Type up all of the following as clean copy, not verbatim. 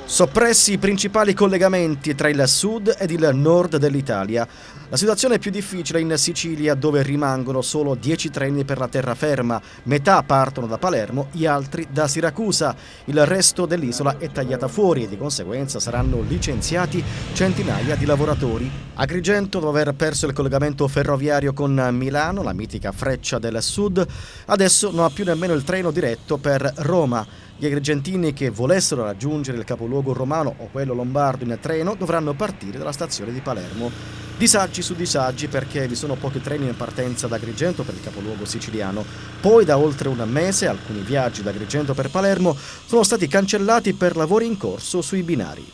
Soppressi i principali collegamenti tra il sud ed il nord dell'Italia. La situazione è più difficile in Sicilia, dove rimangono solo 10 treni per la terraferma. Metà partono da Palermo, gli altri da Siracusa. Il resto dell'isola è tagliata fuori e di conseguenza saranno licenziati centinaia di lavoratori. Agrigento, dopo aver perso il collegamento ferroviario con Milano, la mitica Freccia del Sud, adesso non ha più nemmeno il treno diretto per Roma. Gli agrigentini che volessero raggiungere il capoluogo romano o quello lombardo in treno dovranno partire dalla stazione di Palermo. Disagi su disagi, perché vi sono pochi treni in partenza da Agrigento per il capoluogo siciliano. Poi da oltre un mese alcuni viaggi da Agrigento per Palermo sono stati cancellati per lavori in corso sui binari.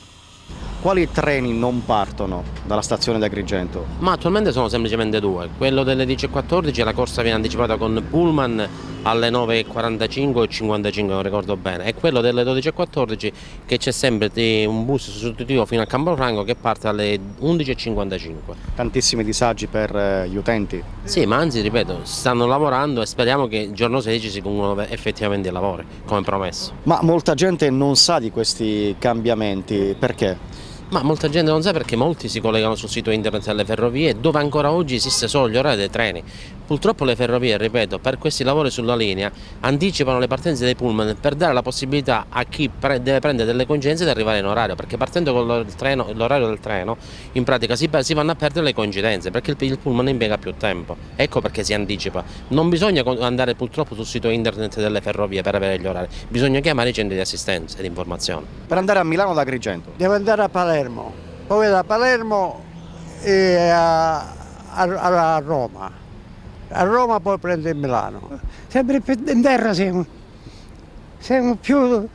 Quali treni non partono dalla stazione di Agrigento? Ma attualmente sono semplicemente due. Quello delle 10:14, la corsa viene anticipata con Pullman alle 9:45 e 55, non ricordo bene, e quello delle 12:14 che c'è sempre un bus sostitutivo fino a Campofranco che parte alle 11:55. Tantissimi disagi per gli utenti? Sì, ma anzi, ripeto, stanno lavorando e speriamo che il giorno 16 si concludano effettivamente i lavori, come promesso. Ma molta gente non sa di questi cambiamenti, perché? Ma molta gente non sa, perché molti si collegano sul sito internet delle ferrovie, dove ancora oggi esiste solo gli orari dei treni. Purtroppo le ferrovie, ripeto, per questi lavori sulla linea anticipano le partenze dei pullman per dare la possibilità a chi deve prendere delle coincidenze di arrivare in orario, perché partendo con l'orario del treno in pratica si vanno a perdere le coincidenze, perché il pullman impiega più tempo. Ecco perché si anticipa. Non bisogna andare purtroppo sul sito internet delle ferrovie per avere gli orari, bisogna chiamare i centri di assistenza e di informazione. Per andare a Milano da Agrigento? Devo andare a Palermo, poi da Palermo a Roma. A Roma poi prendo il Milano. Sempre più in terra siamo più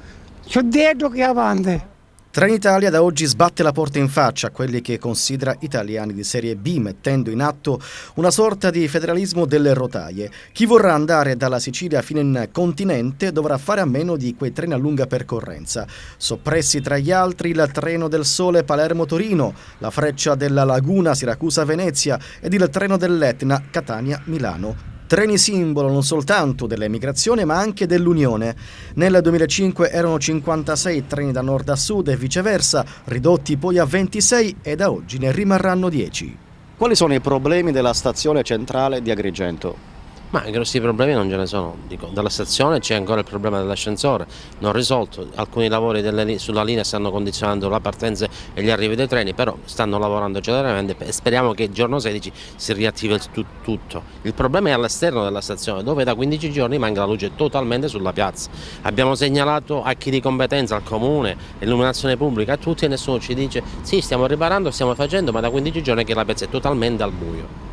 dietro che avanti. Trenitalia da oggi sbatte la porta in faccia a quelli che considera italiani di serie B, mettendo in atto una sorta di federalismo delle rotaie. Chi vorrà andare dalla Sicilia fino in continente dovrà fare a meno di quei treni a lunga percorrenza. Soppressi tra gli altri il treno del Sole Palermo-Torino, la Freccia della Laguna Siracusa-Venezia ed il treno dell'Etna Catania-Milano. Treni simbolo non soltanto dell'emigrazione ma anche dell'Unione. Nel 2005 erano 56 treni da nord a sud e viceversa, ridotti poi a 26 e da oggi ne rimarranno 10. Quali sono i problemi della stazione centrale di Agrigento? Ma grossi problemi non ce ne sono. Dico, dalla stazione c'è ancora il problema dell'ascensore non risolto, alcuni lavori sulla linea stanno condizionando la partenza e gli arrivi dei treni, però stanno lavorando celermente e speriamo che il giorno 16 si riattivi tutto. Il problema è all'esterno della stazione, dove da 15 giorni manca la luce totalmente sulla piazza. Abbiamo segnalato a chi di competenza, al comune, illuminazione pubblica, a tutti, e nessuno ci dice sì, stiamo riparando, stiamo facendo, ma da 15 giorni che la piazza è totalmente al buio.